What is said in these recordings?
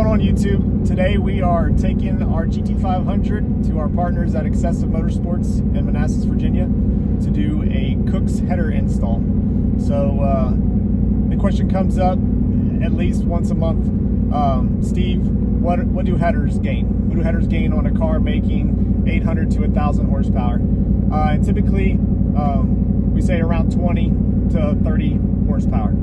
on YouTube? Today we are taking our GT500 to our partners at Excessive Motorsports in Manassas, Virginia to do a Kooks header install. So the question comes up at least once a month. Steve, what do headers gain? What do headers gain on a car making 800 to 1,000 horsepower? And typically we say around 20 to 30 horsepower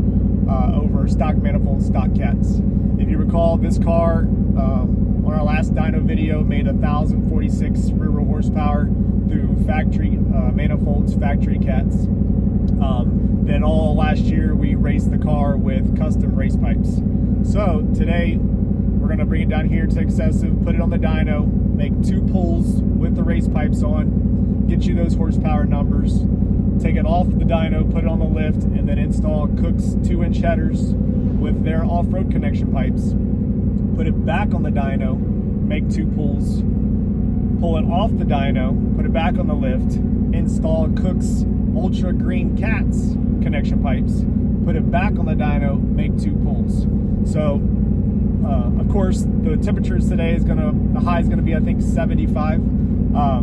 over stock manifold, stock cats. If you recall, this car on our last dyno video made 1,046 rear wheel horsepower through factory manifolds, factory cats. Then all last year we raced the car with custom race pipes. So today we're going to bring it down here to Excessive, put it on the dyno, make 2 pulls with the race pipes on, get you those horsepower numbers, take it off the dyno, put it on the lift, and then install Kooks 2-inch headers with their off-road connection pipes. Put it back on the dyno, make 2 pulls, pull it off the dyno, put it back on the lift, install Kooks Ultra Green Cats connection pipes, put it back on the dyno, make 2 pulls. So of course the temperatures today the high is gonna be I think 75.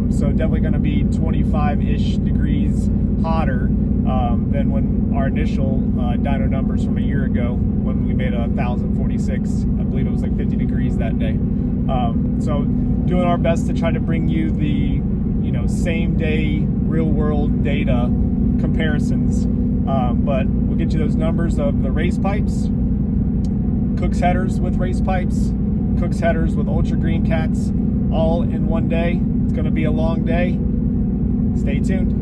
So definitely gonna be 25-ish degrees hotter than when our initial dyno numbers from a year ago when we made 1,046. I believe it was like 50 degrees that day. So doing our best to try to bring you the same day real world data comparisons, but we'll get you those numbers of the race pipes, Kooks headers with race pipes, Kooks headers with Ultra Green Cats, all in one day. It's going to be a long day. Stay tuned.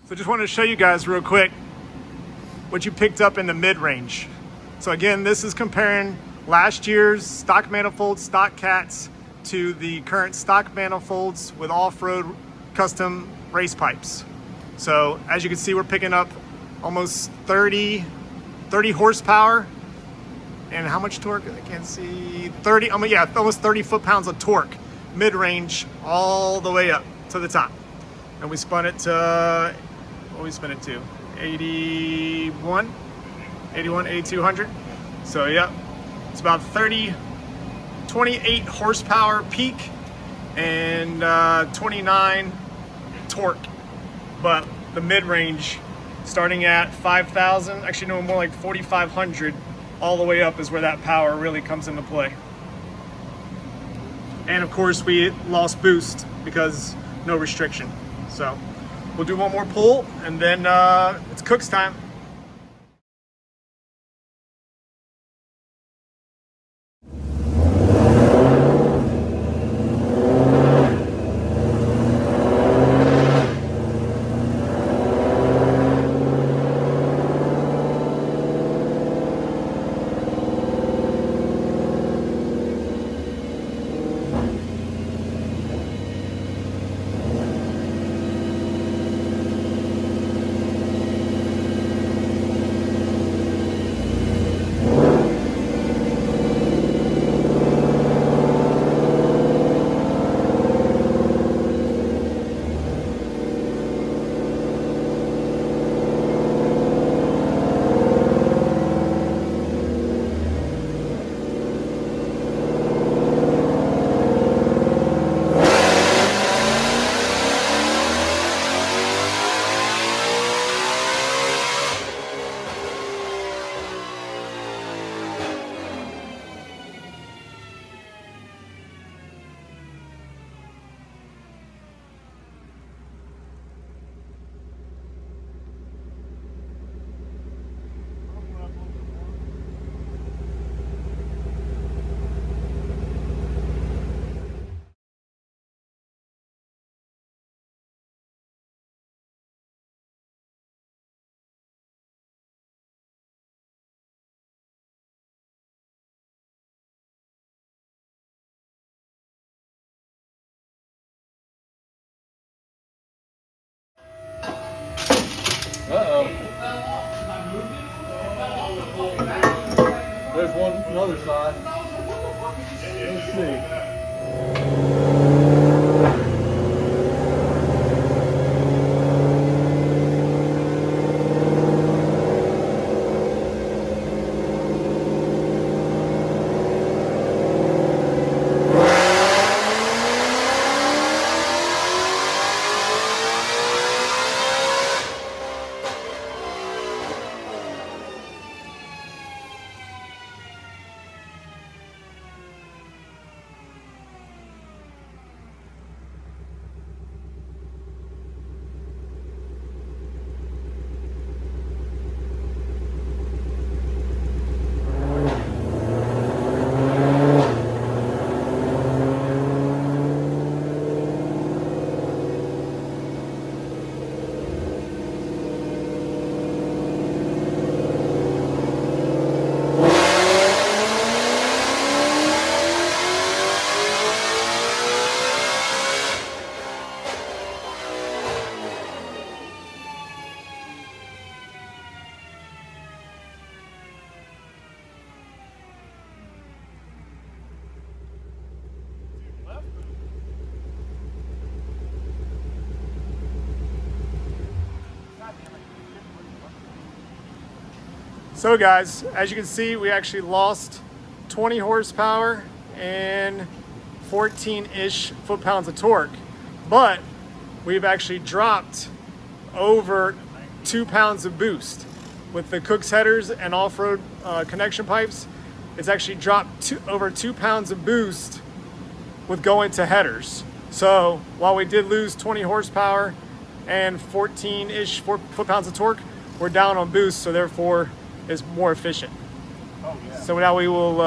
So just wanted to show you guys real quick what you picked up in the mid-range. So again, this is comparing last year's stock manifolds, stock cats, to the current stock manifolds with off-road custom race pipes. So as you can see, we're picking up almost 30 horsepower and how much torque? I can't see. Almost 30 foot-pounds of torque mid-range all the way up to the top. And we spun it to, what we spin it to? 8,200. So yeah, it's about 28 horsepower peak and 29 torque. But the mid-range starting at 5,000, actually no, more like 4,500 all the way up is where that power really comes into play. And of course we lost boost because no restriction. So we'll do one more pull and then it's Kooks time. Uh-oh. There's one on the other side. Let's see. So guys, as you can see, we actually lost 20 horsepower and 14-ish foot-pounds of torque, but we've actually dropped over 2 pounds of boost. With the Kooks headers and off-road connection pipes, it's actually dropped over 2 pounds of boost with going to headers. So while we did lose 20 horsepower and 14-ish foot-pounds of torque, we're down on boost, so therefore is more efficient. Oh, yeah. So now we will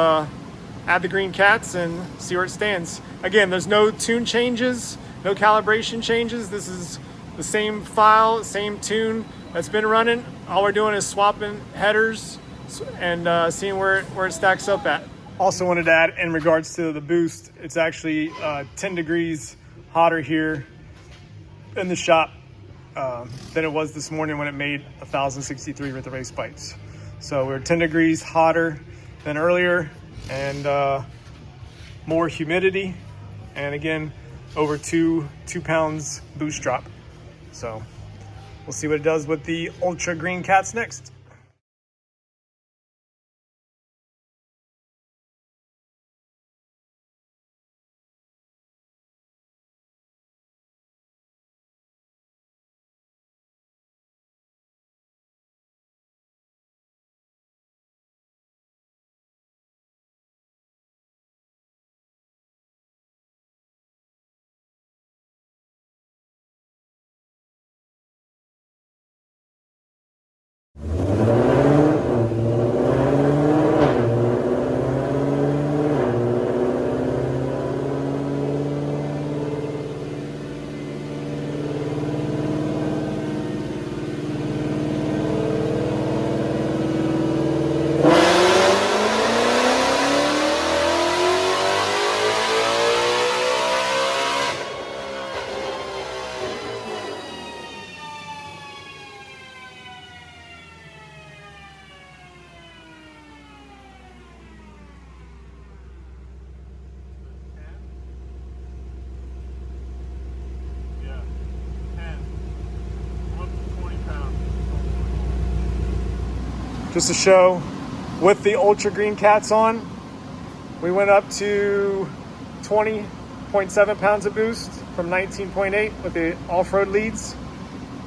add the green cats and see where it stands. Again, there's no tune changes, no calibration changes. This is the same file, same tune that's been running. All we're doing is swapping headers and seeing where it stacks up at. Also wanted to add in regards to the boost, it's actually 10 degrees hotter here in the shop than it was this morning when it made 1,063 with the race pipes. So we're 10 degrees hotter than earlier, and more humidity, and again, over 2 pounds boost drop. So we'll see what it does with the Ultra Green Cats next. Just to show, with the Ultra Green Cats on, we went up to 20.7 pounds of boost from 19.8 with the off-road leads.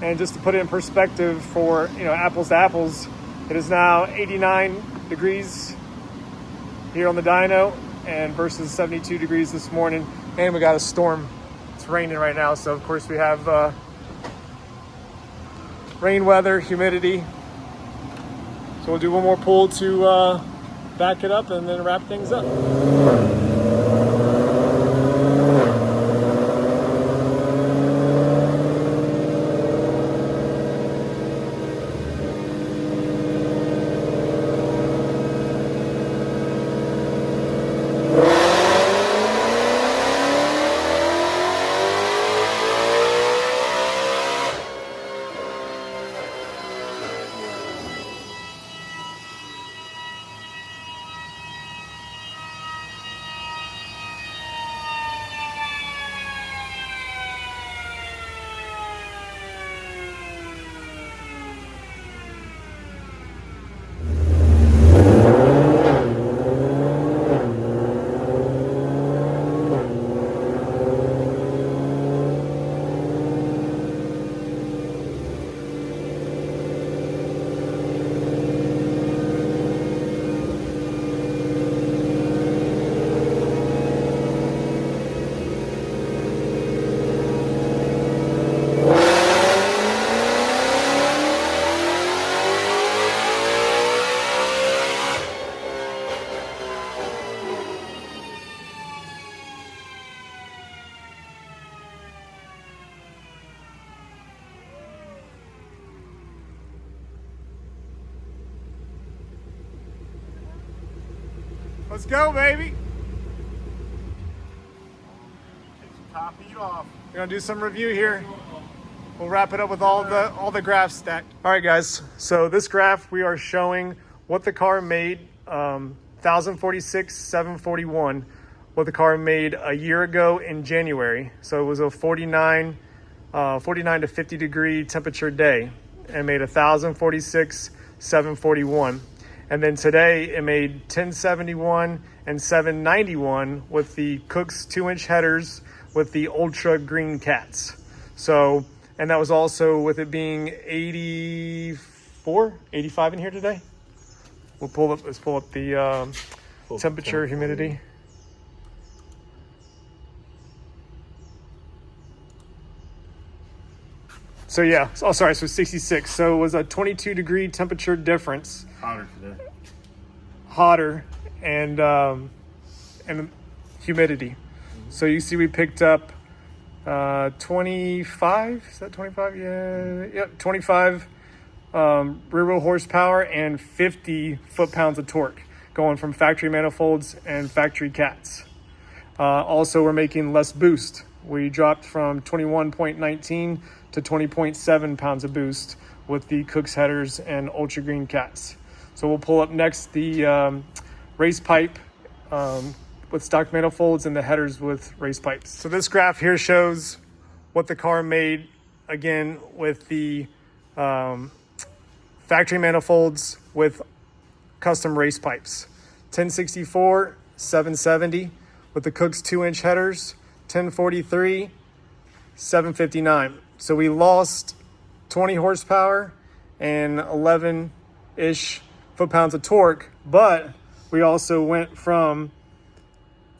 And just to put it in perspective for, apples to apples, it is now 89 degrees here on the dyno and versus 72 degrees this morning. And we got a storm. It's raining right now, so of course we have rain weather, humidity. So we'll do one more pull to back it up and then wrap things up. Let's go, baby. Take some top heat off. We're gonna do some review here. We'll wrap it up with all the graphs stacked. All right, guys. So this graph, we are showing what the car made, 1046 741, what the car made a year ago in January. So it was a 49 to 50 degree temperature day, and made 1046 741. And then today it made 1071 and 791 with the Kooks 2-inch headers with the ultra green cats. So, and that was also with it being 84, 85 in here today. Let's pull up the temperature, humidity. So yeah, oh sorry, so 66. So it was a 22 degree temperature difference. Hotter today. Hotter and humidity. So you see we picked up 25, is that 25? Yeah, yep, 25 rear wheel horsepower and 50 foot-pounds of torque going from factory manifolds and factory cats. Also, we're making less boost. We dropped from 21.19 to 20.7 pounds of boost with the Kooks headers and ultra green cats. So we'll pull up next the race pipe with stock manifolds and the headers with race pipes. So this graph here shows what the car made, again, with the factory manifolds with custom race pipes. 1064 770 with the Kooks 2-inch headers, 1043 759. So we lost 20 horsepower and 11-ish foot-pounds of torque, but we also went from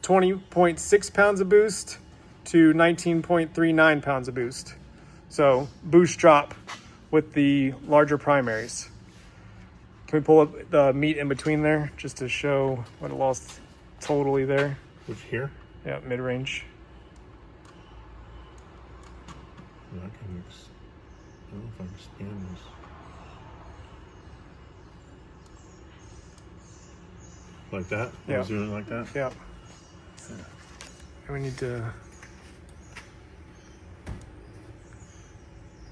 20.6 pounds of boost to 19.39 pounds of boost. So boost drop with the larger primaries. Can we pull up the meat in between there just to show what it lost totally there? Which here? Yeah, mid-range. I don't know if I can expand this. Like that? Yeah. I was doing it like that? Yeah. And we need to...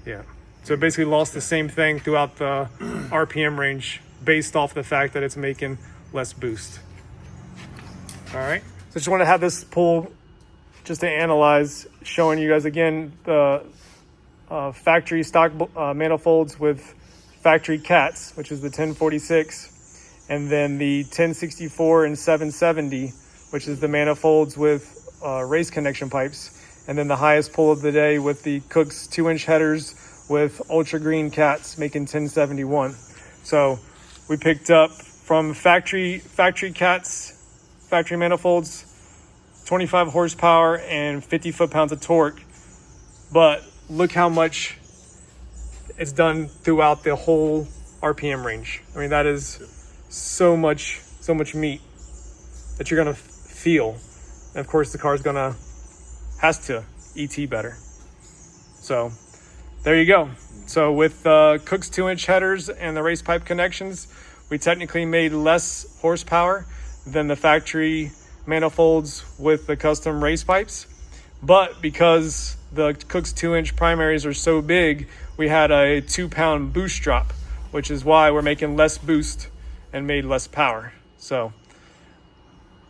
Yeah. So it basically lost the same thing throughout the RPM range based off the fact that it's making less boost. All right. So just want to have this pull just to analyze, showing you guys again the factory stock manifolds with factory cats, which is the 1046, and then the 1064 and 770, which is the manifolds with race connection pipes, and then the highest pull of the day with the Kooks 2-inch headers with ultra green cats making 1071. So we picked up from factory cats, factory manifolds, 25 horsepower and 50 foot-pounds of torque, but look how much it's done throughout the whole RPM range. I mean, that is so much meat that you're gonna feel. And of course the car's has to ET better. So there you go. So with Kooks 2-inch headers and the race pipe connections, we technically made less horsepower than the factory manifolds with the custom race pipes. But because the Kooks 2-inch primaries are so big, we had a 2-pound boost drop, which is why we're making less boost and made less power. So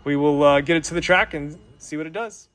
we will get it to the track and see what it does.